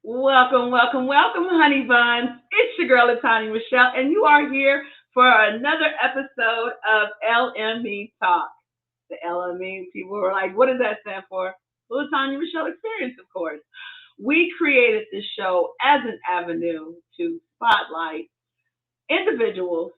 Welcome, welcome, welcome, honey buns. It's your girl, Latanya Michelle, and you are here for another episode of LME Talk. The LME people were like, what does that stand for? Well, Latanya Michelle Experience, of course. We created this show as an avenue to spotlight individuals,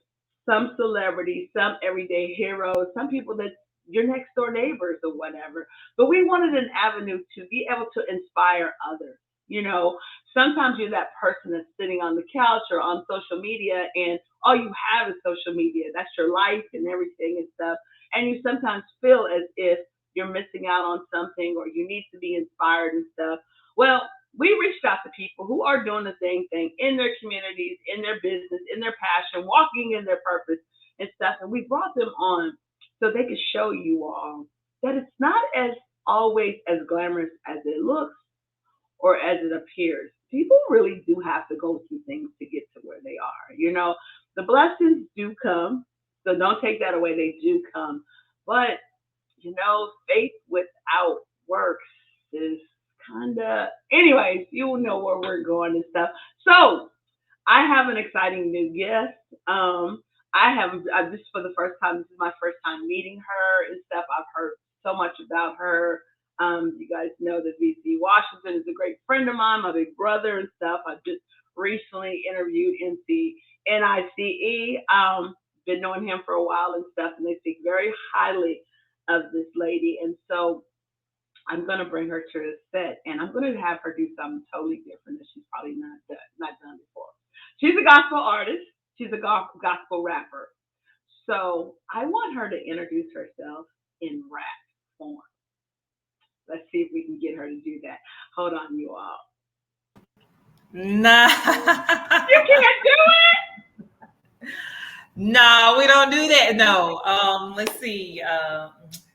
some celebrities, some everyday heroes, some people that your next door neighbors or whatever. But we wanted an avenue to be able to inspire others. You know, sometimes you're that person that's sitting on the couch or on social media and all you have is social media. That's your life and everything and stuff. And you sometimes feel as if you're missing out on something or you need to be inspired and stuff. Well, we reached out to people who are doing the same thing in their communities, in their business, in their passion, walking in their purpose and stuff. And we brought them on so they could show you all that it's not as always as glamorous as it looks or as it appears. People really do have to go through things to get to where they are. You know, the blessings do come, so don't take that away. They do come. But, faith without works is kind of, anyways, you will know where we're going and stuff. So, I have an exciting new guest. This for the first time. This is my first time meeting her and stuff. I've heard so much about her. You guys know that VC Washington is a great friend of mine, my big brother and stuff. I just recently interviewed MC NICE. Been knowing him for a while and stuff, and they speak very highly of this lady. And so I'm going to bring her to the set, and I'm going to have her do something totally different that she's probably not done before. She's a gospel artist. She's a gospel rapper. So I want her to introduce herself in rap form. Let's see if we can get her to do that. Hold on, you all. Nah. You can't do it? No, we don't do that. No. Let's see.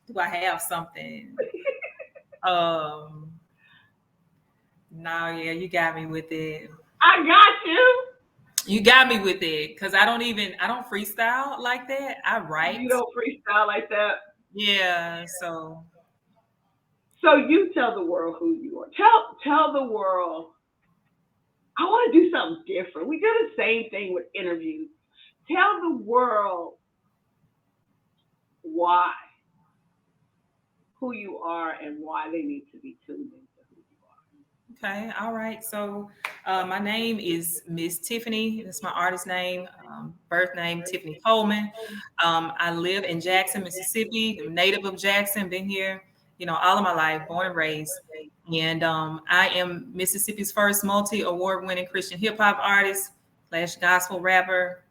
Do I have something? No, yeah, you got me with it. I got you. You got me with it because I don't freestyle like that. I write. You don't freestyle like that? Yeah, so you tell the world who you are. Tell the world. I want to do something different. We do the same thing with interviews. Tell the world why, who you are, and why they need to be tuned into who you are. Okay, all right. So my name is Miss Tiffany. That's my artist name. Birth name Tiffany Coleman. I live in Jackson, Mississippi. I'm native of Jackson. Been here, all of my life, born and raised. And I am Mississippi's first multi-award-winning Christian hip-hop artist / gospel rapper.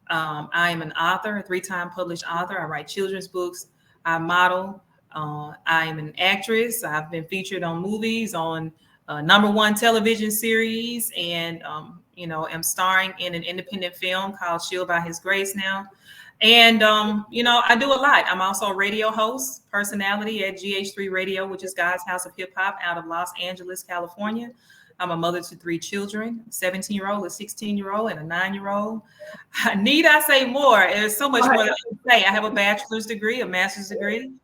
I am an author, a 3-time published author. I write children's books. I model. I am an actress. I've been featured on movies, on #1 television series, and am starring in an independent film called Shield by His Grace now. And I do a lot. I'm also a radio host, personality at GH3 Radio, which is God's House of Hip Hop out of Los Angeles, California. I'm a mother to 3 children, a 17-year-old, a 16-year-old, and a 9-year-old. Need I say more? There's so much more that I can say. I have a bachelor's degree, a master's degree. It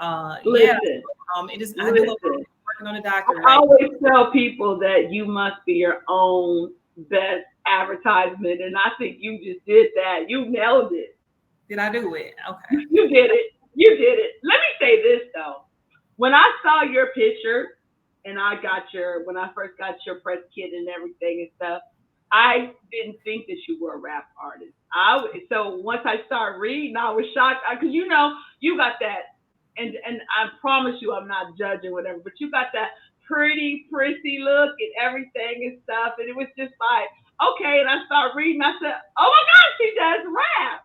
is. I do working on a doctorate. I always tell people that you must be your own best advertisement, and I think you just did that. You nailed it. Did I do it? Okay. You did it. You did it. Let me say this though. When I saw your picture and when I first got your press kit and everything and stuff, I didn't think that you were a rap artist. So once I started reading, I was shocked because you got that, and I promise you I'm not judging whatever, but you got that pretty prissy look and everything and stuff, and it was just like, okay, and I started reading, I said, oh my gosh, she does rap.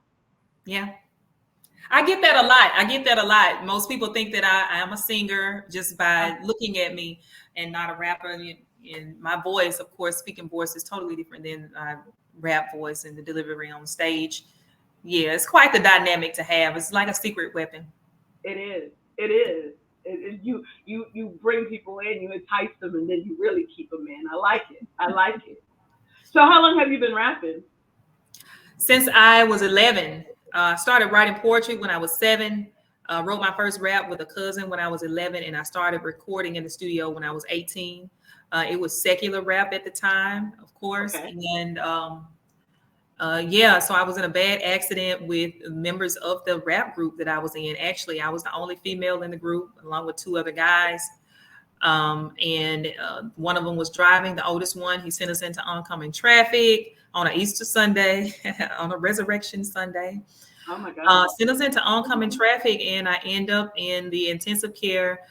Yeah. I get that a lot. Most people think that I am a singer just by looking at me and not a rapper. And my voice, of course, speaking voice is totally different than rap voice and the delivery on stage. Yeah, it's quite the dynamic to have. It's like a secret weapon. It is. You bring people in, you entice them, and then you really keep them in. I like it. So how long have you been rapping? Since I was 11. I started writing poetry when I was 7. Wrote my first rap with a cousin when I was 11, and I started recording in the studio when I was 18. It was secular rap at the time, of course. Okay. And yeah, so I was in a bad accident with members of the rap group that I was in. Actually, I was the only female in the group, along with two other guys. And one of them was driving, the oldest one. He sent us into oncoming traffic on an Easter Sunday, on a Resurrection Sunday. Oh my God. Sent us into oncoming traffic, and I end up in the intensive care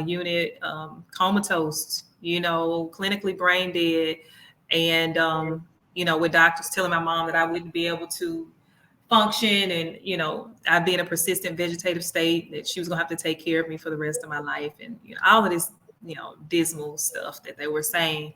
unit, comatose, clinically brain dead. And, with doctors telling my mom that I wouldn't be able to function, and, I'd be in a persistent vegetative state, that she was going to have to take care of me for the rest of my life. And, all of this, dismal stuff that they were saying.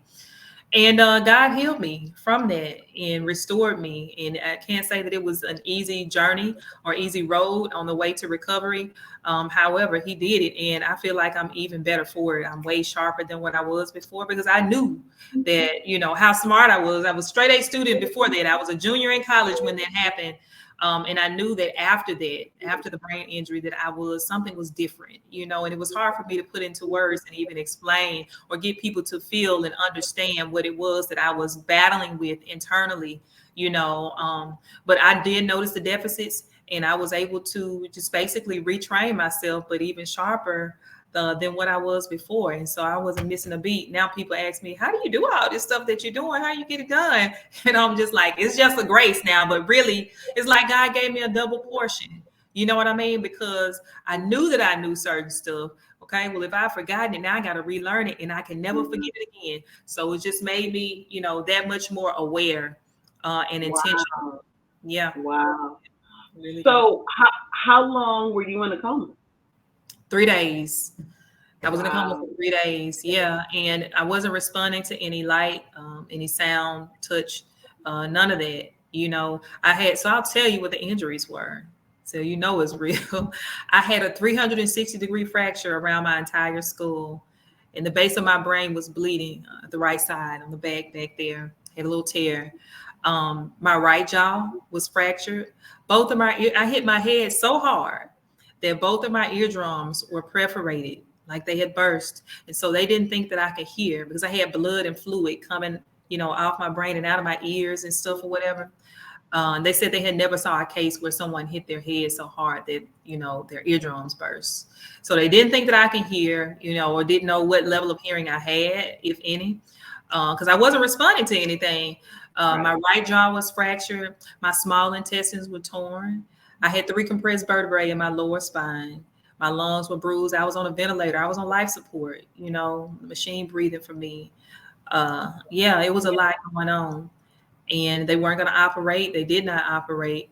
And God healed me from that and restored me. And I can't say that it was an easy journey or easy road on the way to recovery. However, He did it. And I feel like I'm even better for it. I'm way sharper than what I was before, because I knew that, how smart I was. I was straight A student before that. I was a junior in college when that happened. And I knew that after the brain injury, that something was different, and it was hard for me to put into words and even explain or get people to feel and understand what it was that I was battling with internally, but I did notice the deficits, and I was able to just basically retrain myself, but even sharper than what I was before. And so I wasn't missing a beat. Now people ask me, how do you do all this stuff that you're doing? How you get it done? And I'm just like, it's just a grace now. But really, it's like God gave me a double portion. You know what I mean? Because I knew that I knew certain stuff. Okay, well, if I've forgotten it, now I got to relearn it, and I can never forget it again. So it just made me, that much more aware and intentional. Wow. Yeah. Wow. Really did. So how long were you in a coma? 3 days. I was in a coma Wow. for 3 days. Yeah. And I wasn't responding to any light, any sound, touch, none of that. So I'll tell you what the injuries were. So it's real. I had a 360-degree fracture around my entire skull, and the base of my brain was bleeding, the right side on the back there. Had a little tear. My right jaw was fractured. I hit my head so hard that both of my eardrums were perforated, like they had burst. And so they didn't think that I could hear, because I had blood and fluid coming, off my brain and out of my ears and stuff or whatever. They said they had never saw a case where someone hit their head so hard that, their eardrums burst. So they didn't think that I could hear, or didn't know what level of hearing I had, if any, because I wasn't responding to anything. My right jaw was fractured. My small intestines were torn. I had 3 compressed vertebrae in my lower spine. My lungs were bruised. I was on a ventilator. I was on life support, the machine breathing for me. Yeah, it was a lot going on. And they weren't going to operate. They did not operate.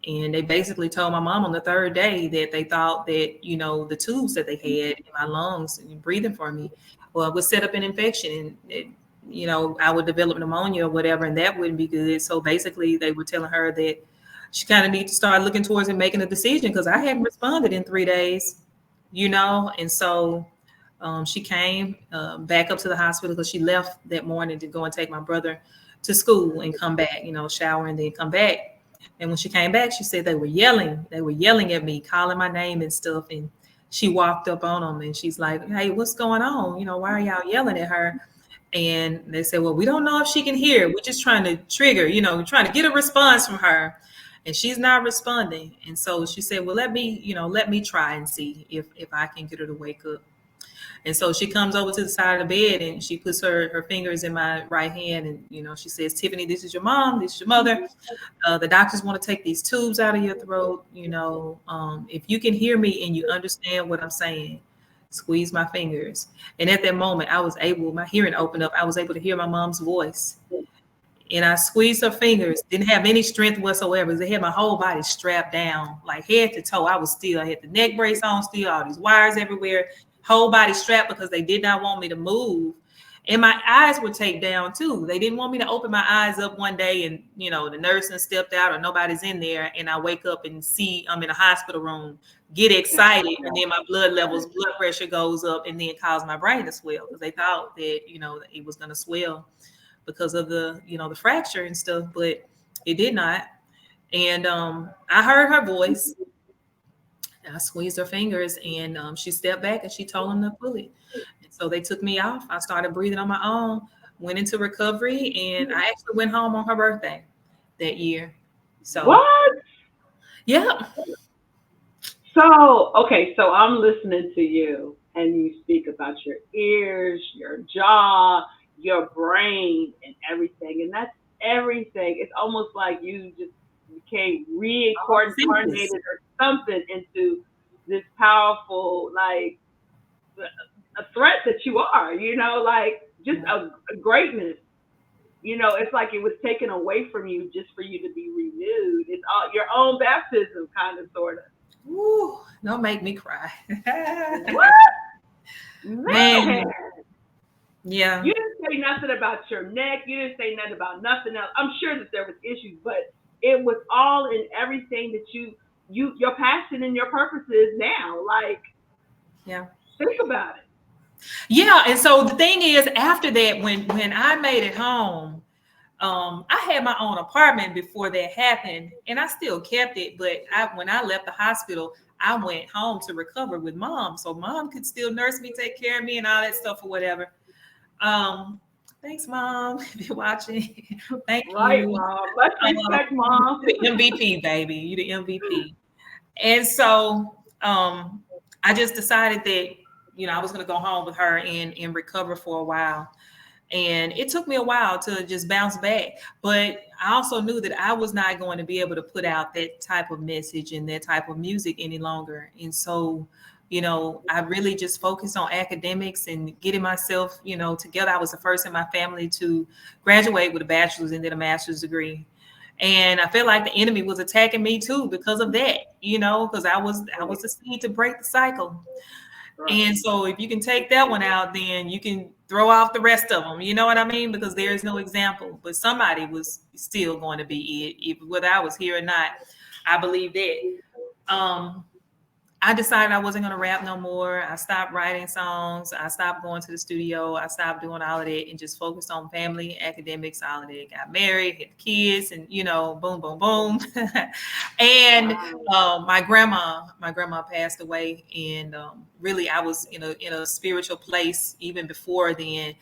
And they basically told my mom on the 3rd day that they thought that, the tubes that they had in my lungs and breathing for me, well, would set up an infection. And I would develop pneumonia or whatever, and that wouldn't be good. So basically they were telling her that she kind of needs to start looking towards and making a decision, because I hadn't responded in 3 days, and so she came back up to the hospital, because she left that morning to go and take my brother to school and come back, shower and then come back. And when she came back, she said they were yelling at me, calling my name and stuff. And she walked up on them, and she's like, hey, what's going on? Why are y'all yelling at her? And they said, well, we don't know if she can hear. We're just trying to trigger, trying to get a response from her. And she's not responding. And so she said, well, let me try and see if I can get her to wake up. And so she comes over to the side of the bed, and she puts her fingers in my right hand. And, she says, Tiffany, this is your mom. This is your mother. The doctors want to take these tubes out of your throat. If you can hear me and you understand what I'm saying, squeeze my fingers. And at that moment, my hearing opened up. I was able to hear my mom's voice. And I squeezed her fingers, didn't have any strength whatsoever. They had my whole body strapped down, like head to toe. I had the neck brace on still, all these wires everywhere, whole body strapped, because they did not want me to move. And my eyes were taped down too. They didn't want me to open my eyes up one day and, the nurse stepped out or nobody's in there, and I wake up and see I'm in a hospital room, get excited, and then my blood pressure goes up, and then cause my brain to swell, because they thought that, it was going to swell because of the, the fracture and stuff, but it did not. And I heard her voice, I squeezed her fingers, and she stepped back and she told him to pull it. And so they took me off. I started breathing on my own, went into recovery, and I actually went home on her birthday that year. So, What? yeah. So, okay, so I'm listening to you and you speak about your ears, your jaw, your brain, and everything. And that's everything. It's almost like you just became All senses. reincarnated or something into this powerful, like, a threat that you are, like just Yeah. a greatness. It's like it was taken away from you just for you to be renewed. It's all your own baptism, kind of, sort of. Ooh, don't make me cry. What? Man, Man, yeah. you didn't say nothing about your neck. You didn't say nothing about nothing else. I'm sure that there was issues, but it was all in everything that your passion and your purpose is now. Like, Yeah. think about it. Yeah. And so the thing is, after that, when I made it home, I had my own apartment before that happened, and I still kept it. But when I left the hospital, I went home to recover with mom, so mom could still nurse me, take care of me, and all that stuff or whatever. Um, Thanks, mom, if you're watching. Thank Right, you. mom. Let's respect mom. You the MVP, baby. You the MVP. And so I just decided that I was going to go home with her and recover for a while. And it took me a while to just bounce back. But I also knew that I was not going to be able to put out that type of message and that type of music any longer. And so, I really just focused on academics and getting myself, together. I was the first in my family to graduate with a bachelor's and then a master's degree. And I feel like the enemy was attacking me too because of that, because I was Right, the seed to break the cycle. right. And so if you can take that one out, then you can throw off the rest of them. You know what I mean? Because there is no example, but somebody was still going to be it, if, whether I was here or not. I believe that. Um, I decided I wasn't going to rap no more. I stopped writing songs. I stopped going to the studio. I stopped doing all of that and just focused on family, academics, all of that. Got married, had kids, and boom, boom, boom. And Wow. my grandma passed away, and really I was in a spiritual place even before then.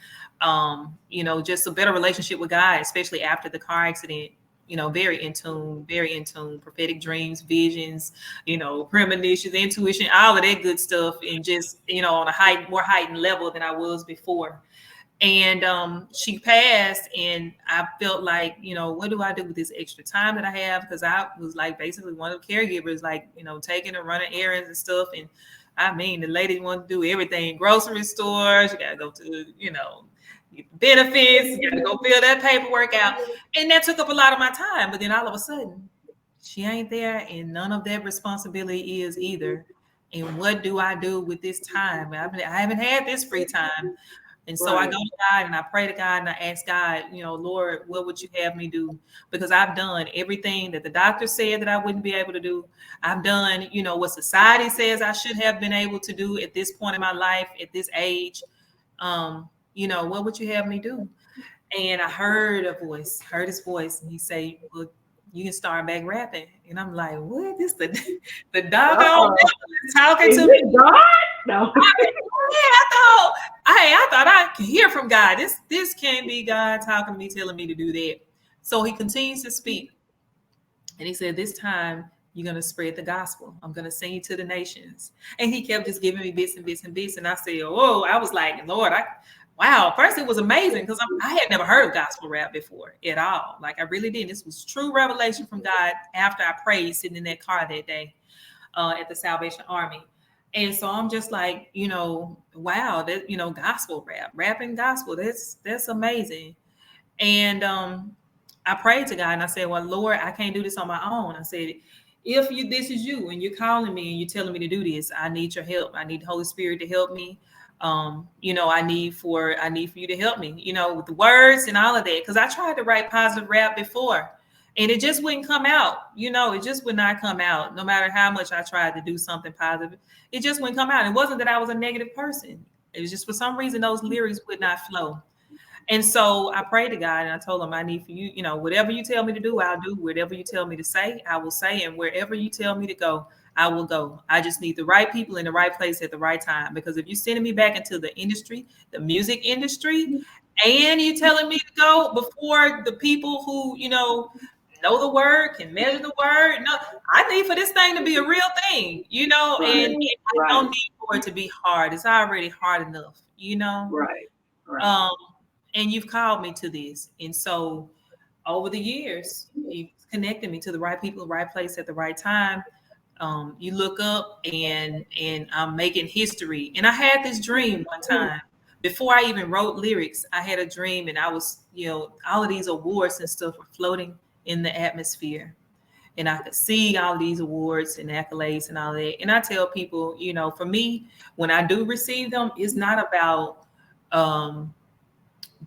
Just a better relationship with God, especially after the car accident. Very in tune, prophetic dreams, visions, premonitions, intuition, all of that good stuff, and just on a more heightened level than I was before. And she passed, and I felt like, what do I do with this extra time that I have? Because I was like basically one of the caregivers, like taking and running errands and stuff. And I mean, the lady wanted to do everything: grocery stores. You got to go to get the benefits. You got to go fill that paperwork out, and that took up a lot of my time. But then all of a sudden, she ain't there, and none of that responsibility is either. And what do I do with this time? I haven't had this free time. And so I go Right. to God and I pray to God and I ask God, Lord, what would you have me do? Because I've done everything that the doctor said that I wouldn't be able to do. I've done, what society says I should have been able to do at this point in my life, at this age. What would you have me do? And I heard his voice, and he say, "Well, you can start back rapping." And I'm like, "What? This the doggone Uh-oh. devil is talking Is to me." it God? No. Yeah, I thought I could hear from God. This can't be God talking to me, telling me to do that. So he continues to speak, and he said, "This time you're gonna spread the gospel. I'm gonna send you to the nations." And he kept just giving me bits and bits and bits, and I said, "Oh," I was like, "Lord, wow." First, it was amazing because I had never heard gospel rap before at all. Like I really didn't. This was true revelation from God after I prayed sitting in that car that day at the Salvation Army. And so I'm just like, wow, that gospel rapping gospel. That's amazing. And I prayed to God and I said, well, Lord, I can't do this on my own. I said, if this is you and you're calling me and you're telling me to do this, I need your help. I need the Holy Spirit to help me. I need for you to help me, with the words and all of that. Because I tried to write positive rap before and it just wouldn't come out. It just would not come out. No matter how much I tried to do something positive, it just wouldn't come out. It wasn't that I was a negative person. It was just for some reason those lyrics would not flow. And so I prayed to God and I told him, I need for you, whatever you tell me to do, I'll do. Whatever you tell me to say, I will say. And wherever you tell me to go, I will go. I just need the right people in the right place at the right time. Because if you're sending me back into the industry, the music industry, and you're telling me to go before the people who, know the word, can measure the word. No, I need for this thing to be a real thing, and I don't need for it to be hard. It's already hard enough, Right. Um, and you've called me to this. And so over the years, you've connected me to the right people, the right place at the right time. You look up and I'm making history. And I had this dream one time. Before I even wrote lyrics, I had a dream, and I was, all of these awards and stuff were floating in the atmosphere. And I could see all these awards and accolades and all that. And I tell people, for me, when I do receive them, it's not about um,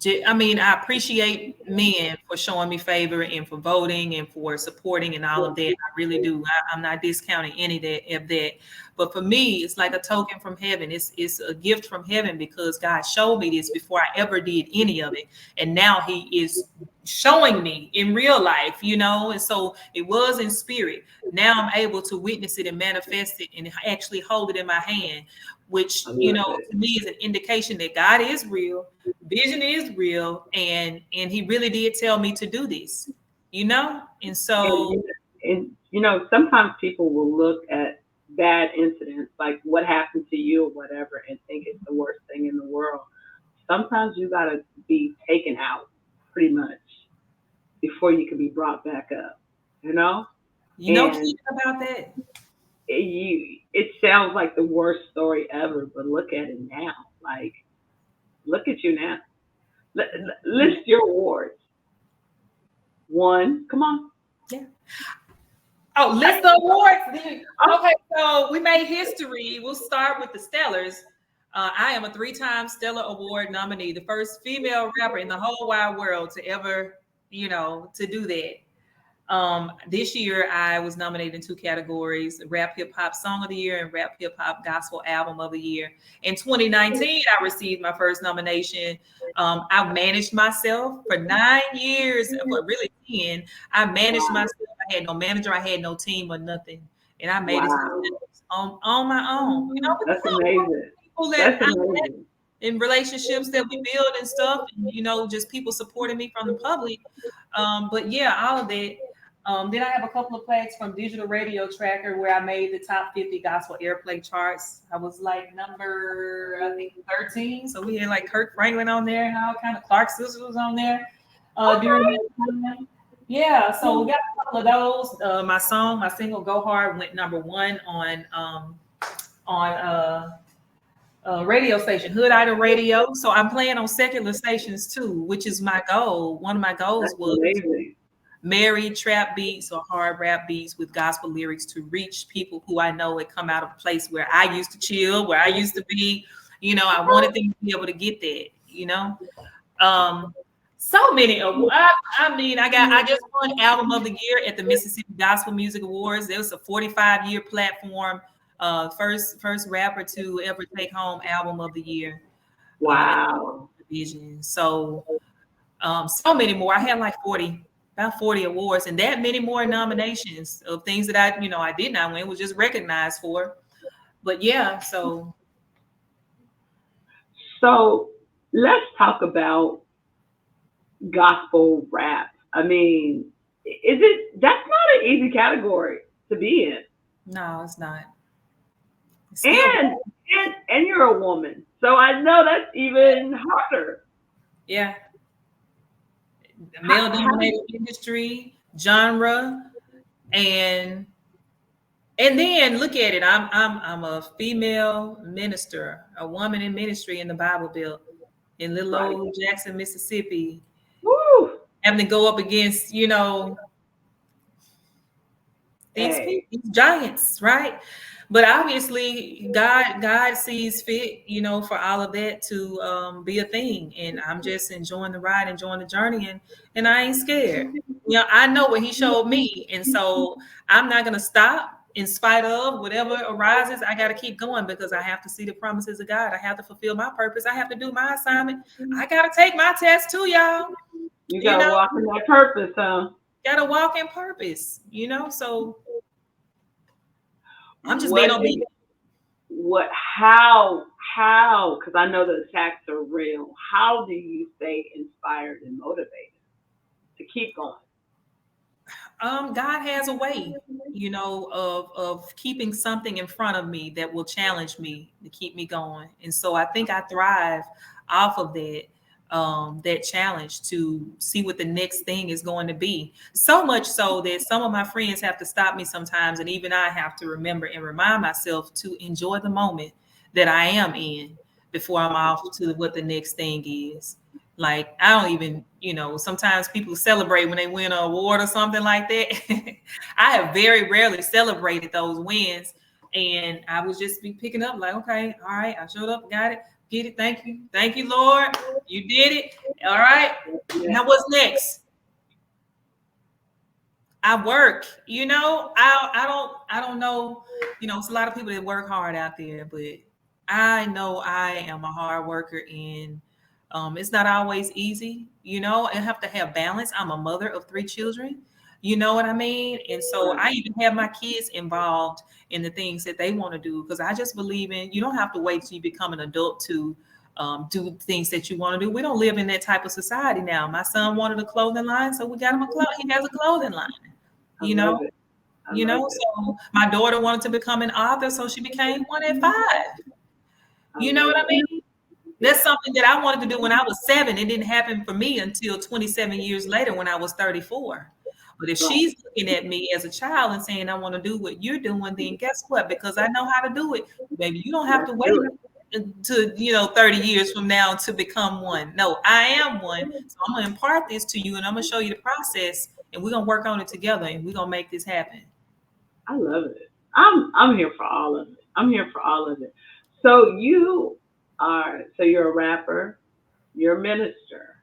I appreciate men for showing me favor and for voting and for supporting and all of that. I really do. I'm not discounting any of that. But for me, it's like a token from heaven. It's a gift from heaven because God showed me this before I ever did any of it. And now he is showing me in real life, And so it was in spirit. Now I'm able to witness it and manifest it and actually hold it in my hand, which, to me is an indication that God is real. Vision is real, and he really did tell me to do this, and so sometimes people will look at bad incidents like what happened to you or whatever and think it's the worst thing in the world. Sometimes you got to be taken out pretty much before you can be brought back up, Keith, about that. It sounds like the worst story ever, but look at it now. Like, look at you now. List your awards. One, come on. Yeah. Oh, list the awards. Okay, so we made history. We'll start with the Stellars. I am a 3-time Stellar Award nominee, the first female rapper in the whole wide world to ever, to do that. This year I was nominated in 2 categories: Rap Hip Hop Song of the Year and Rap Hip Hop Gospel Album of the Year. In 2019, I received my first nomination. I managed myself for 9 years, but really 10. I managed myself. I had no manager, I had no team or nothing. And I made it on my own. That's amazing. People that in relationships that we build and stuff, and, just people supporting me from the public. But yeah, all of that. Then I have a couple of plaques from Digital Radio Tracker where I made the top 50 gospel airplay charts. I was like number, I think, 13. So we had like Kirk Franklin on there and all kind of Clark Sisters was on there during that time. Yeah, so we got a couple of those. My single "Go Hard" went number 1 on radio station, Hood Idol Radio. So I'm playing on secular stations too, which is my goal. One of my goals was marry trap beats or hard rap beats with gospel lyrics to reach people who I know had come out of a place where I used to chill, where I used to be. I wanted them to be able to get that. So many. I just won Album of the Year at the Mississippi Gospel Music Awards. There was a 45-year platform. First rapper to ever take home Album of the Year. Wow. Division. So so many more. I had like about 40 awards and that many more nominations of things that I did not win, was just recognized for. But yeah, so let's talk about gospel rap. I mean, that's not an easy category to be in. No, it's not. And you're a woman, so I know that's even harder. Yeah. Male-dominated industry, genre, and then look at it. I'm a female minister, a woman in ministry in the Bible Belt in little old Jackson, Mississippi. Woo! Having to go up against, these people, these giants, right? But obviously, God sees fit, for all of that to be a thing. And I'm just enjoying the ride, enjoying the journey, and I ain't scared. I know what He showed me, and so I'm not gonna stop in spite of whatever arises. I got to keep going because I have to see the promises of God. I have to fulfill my purpose. I have to do my assignment. I got to take my test too, y'all. You gotta walk in that purpose, huh? Got to walk in purpose, So. I'm just being obedient. What? How? Because I know the attacks are real. How do you stay inspired and motivated to keep going? God has a way, of keeping something in front of me that will challenge me to keep me going. And so I think I thrive off of that challenge to see what the next thing is going to be. So much so that some of my friends have to stop me sometimes, and even I have to remember and remind myself to enjoy the moment that I am in before I'm off to what the next thing is. Like, I don't even, sometimes people celebrate when they win an award or something like that. I have very rarely celebrated those wins. And I would just be picking up like, okay, all right, I showed up, got it, get it. Thank you. Thank you, Lord. You did it. All right. Now what's next? I work, I don't know, it's a lot of people that work hard out there, but I know I am a hard worker, and it's not always easy, I have to have balance. I'm a mother of 3 children, you know what I mean? And so I even have my kids involved in the things that they want to do, because I just believe in, you don't have to wait till you become an adult to do things that you want to do. We don't live in that type of society now. My son wanted a clothing line, so we got him he has a clothing line. I love it. So my daughter wanted to become an author, so she became one at 5. You know what I mean? That's something that I wanted to do when I was 7. It didn't happen for me until 27 years later when I was 34. But if she's looking at me as a child and saying, I want to do what you're doing, then guess what? Because I know how to do it, baby, you don't have to wait to 30 years from now to become one. No, I am one. So I'm going to impart this to you, and I'm going to show you the process, and we're going to work on it together, and we're going to make this happen. I love it. I'm here for all of it. I'm here for all of it. So you're a rapper, you're a minister.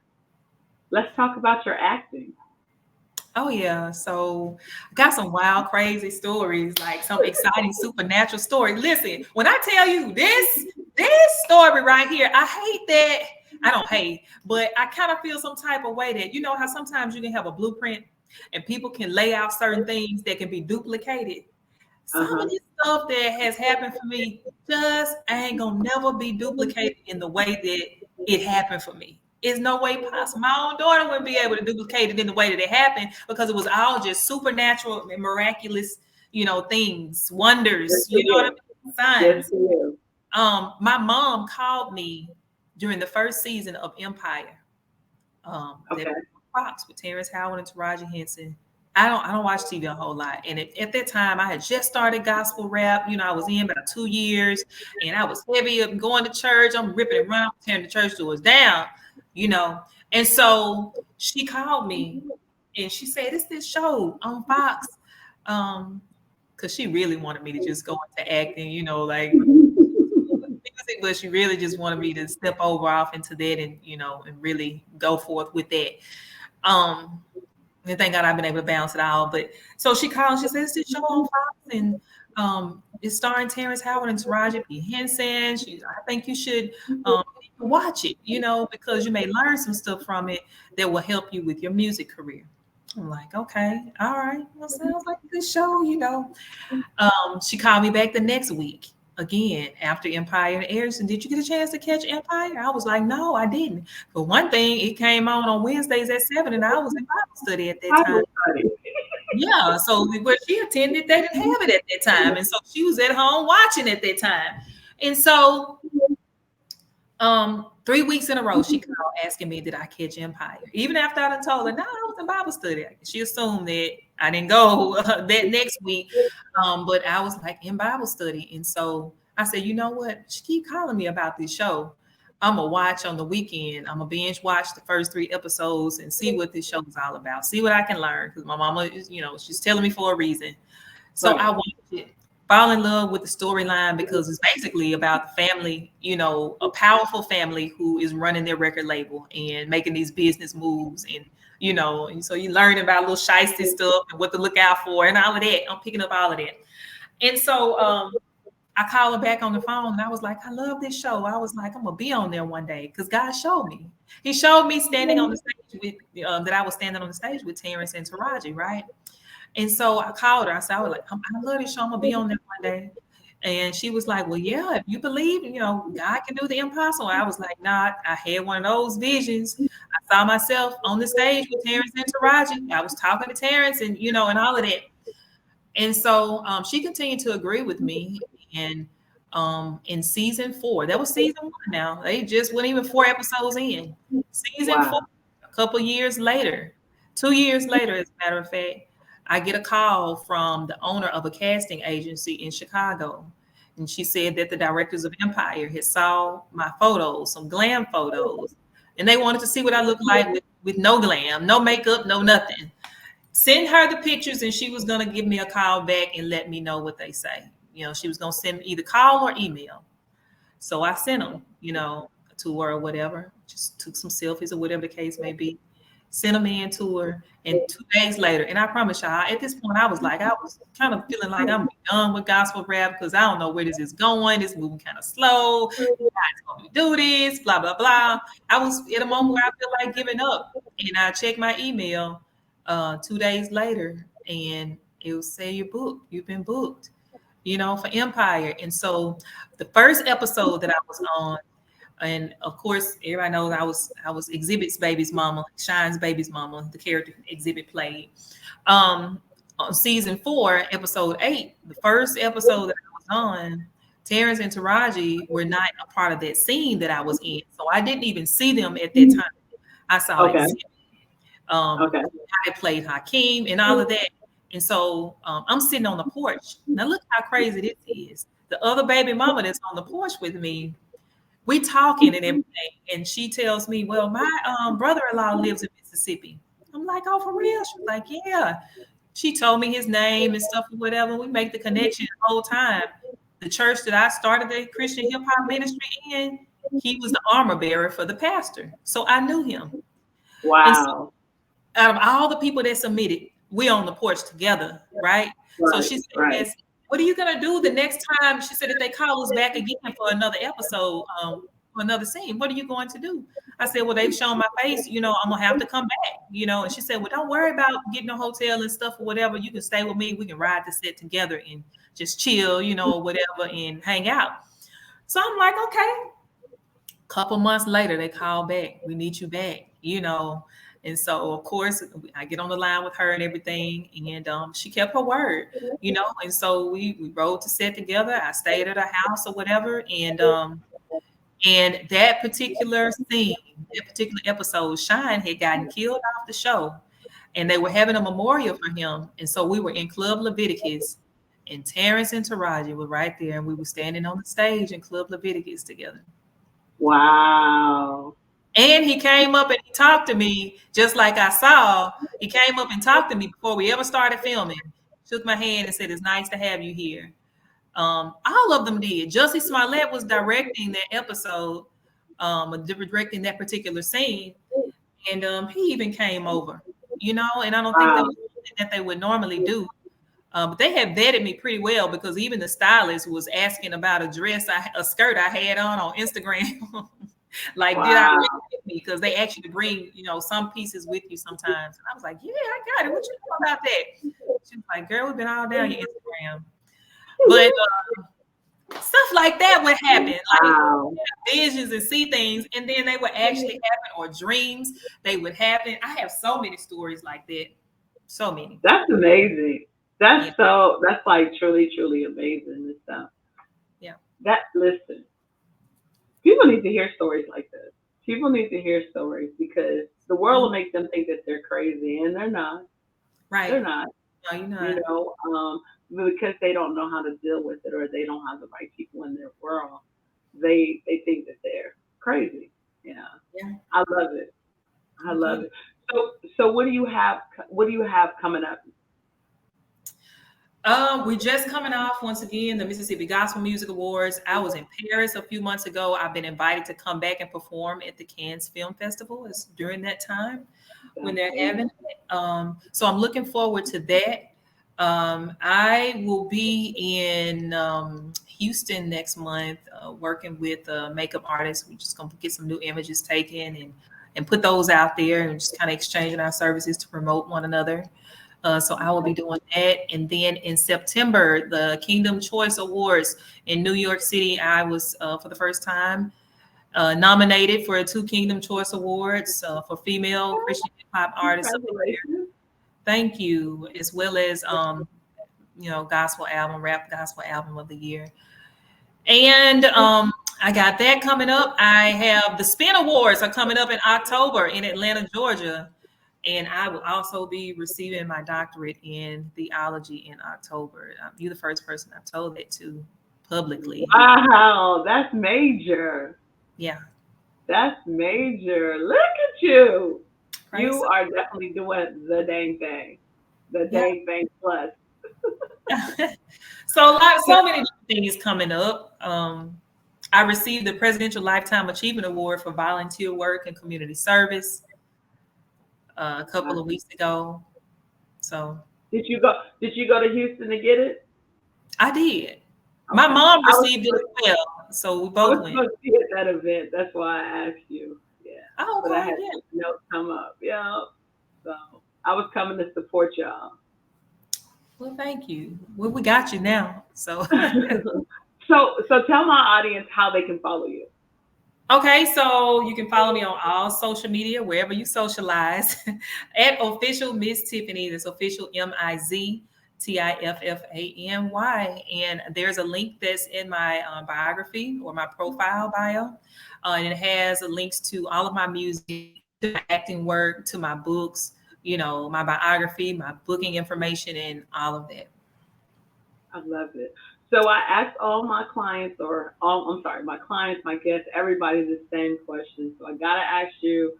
Let's talk about your acting. Oh yeah. So I got some wild, crazy stories, like some exciting supernatural stories. Listen, when I tell you this story right here, I hate that. I don't hate, but I kind of feel some type of way that, how sometimes you can have a blueprint and people can lay out certain things that can be duplicated. Some of this stuff that has happened for me just ain't gonna never be duplicated in the way that it happened for me. It's no way possible. My own daughter wouldn't be able to duplicate it in the way that it happened, because it was all just supernatural and miraculous, things, wonders, what I mean? Signs. My mom called me during the first season of Empire. That Fox with Terrence Howard and Taraji Henson. I don't watch TV a whole lot. And at that time, I had just started gospel rap. I was in about 2 years, and I was heavy up going to church. I'm ripping and running, tearing the church doors down, And so she called me, and she said, "It's this show on Fox." Because she really wanted me to just go into acting, like music, but she really just wanted me to step over off into that and, and really go forth with that. And thank God I've been able to balance it out. But so she called and she said, "It's this show on Fox, and it's starring Terrence Howard and Taraji P. Henson. I think you should watch it, because you may learn some stuff from it that will help you with your music career." I'm like, okay, all right. Well, sounds like this show, She called me back the next week again after Empire airs, and did you get a chance to catch Empire? I was like, no, I didn't. For one thing, it came on Wednesdays at 7, and I was in Bible study at that time. Yeah, so where she attended, they didn't have it at that time, and so she was at home watching at that time. And so 3 weeks in a row, she called asking me, did I catch Empire? Even after I told her, no, I was in Bible study. She assumed that I didn't go that next week, but I was like in Bible study. And so I said, you know what? She keep calling me about this show. I'm going to watch on the weekend. I'm going to binge watch the first 3 episodes and see what this show is all about. See what I can learn. Because my mama is, she's telling me for a reason. So I watched it. Fall in love with the storyline, because it's basically about the family, a powerful family who is running their record label and making these business moves, and and so you learn about little shiesty stuff and what to look out for and all of that. I'm picking up all of that. And so I called her back on the phone, and I was like, I love this show. I was like, I'm gonna be on there one day, because God showed me. He showed me standing on the stage with that I was standing on the stage with Terrence and Taraji, right? And so I called her. I said, I was like, I love this show. I'm gonna be on there one day. And she was like, well, yeah, if you believe, God can do the impossible. I was like, nah, I had one of those visions. I saw myself on the stage with Terrence and Taraji. I was talking to Terrence and all of that. And so she continued to agree with me. And in season 4, that was season 1 now. They just went even 4 episodes in. Season 4, Wow. a couple years later, 2 years later, as a matter of fact, I get a call from the owner of a casting agency in Chicago. And she said that the directors of Empire had saw my photos, some glam photos, and they wanted to see what I looked like with no glam, no makeup, no nothing. Send her the pictures, and she was going to give me a call back and let me know what they say. She was going to send me either call or email. So I sent them, to her or whatever. Just took some selfies or whatever the case may be. Sent them in to her, and 2 days later, and I promise y'all, at this point, I was kind of feeling like I'm done with gospel rap because I don't know where this is going. It's moving kind of slow. God's going to do this, blah blah blah. I was at a moment where I feel like giving up, and I checked my email 2 days later, and it will say you've been booked, for Empire. And so the first episode that I was on, and of course everybody knows I was Exhibit's baby's mama, Shine's baby's mama, the character Exhibit played. On season 4, episode 8, the first episode that I was on, Terrence and Taraji were not a part of that scene that I was in, so I didn't even see them at that time. I saw Okay. Exhibit, Okay. I played Hakeem and all of that. And so I'm sitting on the porch. Now look how crazy this is. The other baby mama that's on the porch with me, we talking and everything. And she tells me, well, my brother-in-law lives in Mississippi. I'm like, oh, for real? She's like, yeah. She told me his name and stuff or whatever. We make the connection the whole time. The church that I started the Christian hip hop ministry in, he was the armor bearer for the pastor. So I knew him. And so Wow. out of all the people that submitted, we on the porch together, right? So Right. she Right. says, what are you gonna do the next time? She said, if they call us back again for another episode, for another scene, what are you going to do? I said, well, they've shown my face, I'm gonna have to come back, and she said, well, don't worry about getting a hotel and stuff or whatever. You can stay with me. We can ride the set together and just chill, or whatever, and hang out. So I'm like, okay. Couple months later, they call back. We need you back. And so, of course, I get on the line with her and everything, and she kept her word. And so we rode to set together. I stayed at her house or whatever, and that particular scene, that particular episode, Shine had gotten killed off the show, and they were having a memorial for him. And so we were in Club Leviticus, and Terrence and Taraji were right there, and we were standing on the stage in Club Leviticus together. Wow. And he came up and he talked to me just like I saw. He came up and talked to me before we ever started filming. Shook my hand and said, "It's nice to have you here." All of them did. Jussie Smollett was directing that episode, directing that particular scene, and he even came over. And I don't think that Wow. was something that they would normally do. But they had vetted me pretty well because even the stylist was asking about a skirt I had on Instagram. Like, did I Wow. bring it with me? Because they ask you to bring, some pieces with you sometimes. And I was like, yeah, I got it. What you know about that? She was like, girl, we've been all down your Instagram. But stuff like that would happen. Like Wow. visions and see things, and then they would actually happen, or dreams, they would happen. I have so many stories like that. So many. That's amazing. Yeah. That's like truly, truly amazing and stuff. Yeah. Listen, people need to hear stories like this. People need to hear stories because the world will Mhm. make them think that they're crazy and they're not. They're Right. not, No, you're you not. know, because they don't know how to deal with it or they don't have the right people in their world. They think that they're crazy. Yeah. Yeah. I love it. I love Okay. it. So what do you have? What do you have coming up? We just coming off once again the Mississippi Gospel Music Awards. I was in Paris a few months ago. I've been invited to come back and perform at the Cannes Film Festival. It's during that time when That's they're having amazing. it. So I'm looking forward to that. I will be in Houston next month, working with a makeup artist. We're just gonna get some new images taken and put those out there and just kind of exchanging our services to promote one another. So I will be doing that. And then in September, the Kingdom Choice Awards in New York City, I was for the first time nominated for 2 Kingdom Choice Awards for Female Christian Hip Hop Artist of the Year. Congratulations. Thank you, as well as Gospel Album, Rap Gospel Album of the Year. And I got that coming up. I have the Spin Awards are coming up in October in Atlanta, Georgia. And I will also be receiving my doctorate in theology in October. You're the first person I've told that to publicly. Wow, that's major. Yeah. That's major. Look at you. Praise You the are definitely doing the dang thing. The Yeah. dang thing plus. So many things coming up. I received the Presidential Lifetime Achievement Award for volunteer work and community service a couple of weeks ago. So Did you go to Houston to get it? I did. My Okay. mom I was received it as well. So we I both was went. supposed to be at that event. That's why I asked you. Yeah. Oh, But I okay, had yeah. notes come up. Yeah. So I was coming to support y'all. Well, thank you. Well, we got you now. So So tell my audience how they can follow you. okay, so you can follow me on all social media, wherever you socialize, at official Miss Tiffany. That's official MIZTIFFANY. And there's a link that's in my biography or my profile bio. And it has links to all of my music, to my acting work, to my books, my biography, my booking information, and all of that. I love it. So I ask all my clients, or all, I'm sorry, my clients, my guests, everybody the same question. So I gotta ask you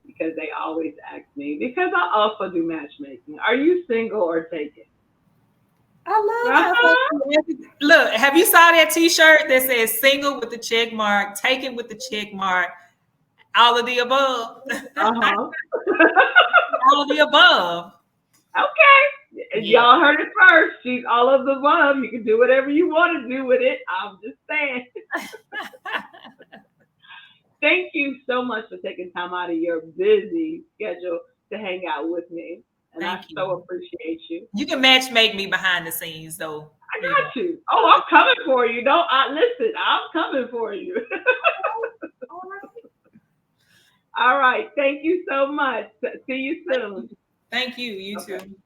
because they always ask me because I also do matchmaking. Are you single or taken? I love how Uh-huh. look. Have you saw that T-shirt that says "single" with the check mark, taken with the check mark, all of the above, Uh-huh. all of the above? Okay. And Yeah. y'all heard it first. She's all of the above. You can do whatever you want to do with it. I'm just saying. Thank you so much for taking time out of your busy schedule to hang out with me. And I Thank you. so appreciate you. You can match make me behind the scenes, though. I got you. Oh, I'm coming for you. Don't listen. I'm coming for you. All right. All right. Thank you so much. See you Thank soon. you. Thank you. You Okay. too.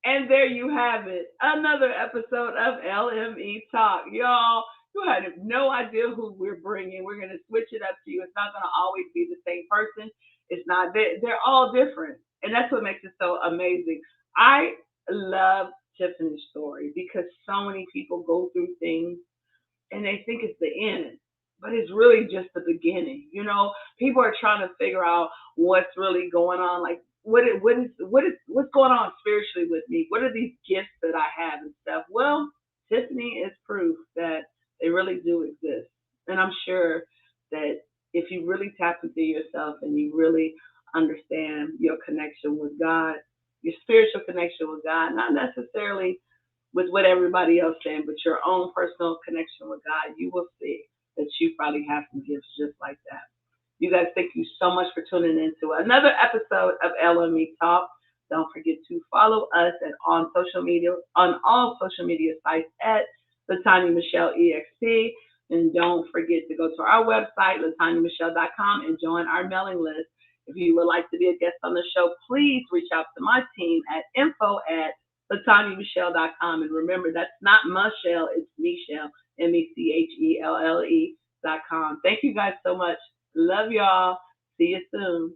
And there you have it. Another episode of LME Talk. Y'all, you had no idea who we're bringing. We're going to switch it up to you. It's not going to always be the same person. It's not, they're all different. And that's what makes it so amazing. I love Tiffany's story because so many people go through things and they think it's the end, but it's really just the beginning. People are trying to figure out what's really going on, like what's going on spiritually with me. What are these gifts that I have and stuff? Well, Tiffany is proof that they really do exist, and I'm sure that if you really tap into yourself and you really understand your connection with God, your spiritual connection with God, not necessarily with what everybody else saying, but your own personal connection with God, you will see that you probably have some gifts just like that. You guys, thank you so much for tuning in to another episode of LME Talk. Don't forget to follow us on all social media sites at Latanya Michelle EXP. And don't forget to go to our website, LatanyaMichelle.com, and join our mailing list. If you would like to be a guest on the show, please reach out to my team at info@LatanyaMichelle.com. And remember, that's not Michelle, it's Michelle, MECHELLE.com. Thank you guys so much. Love y'all. See you soon.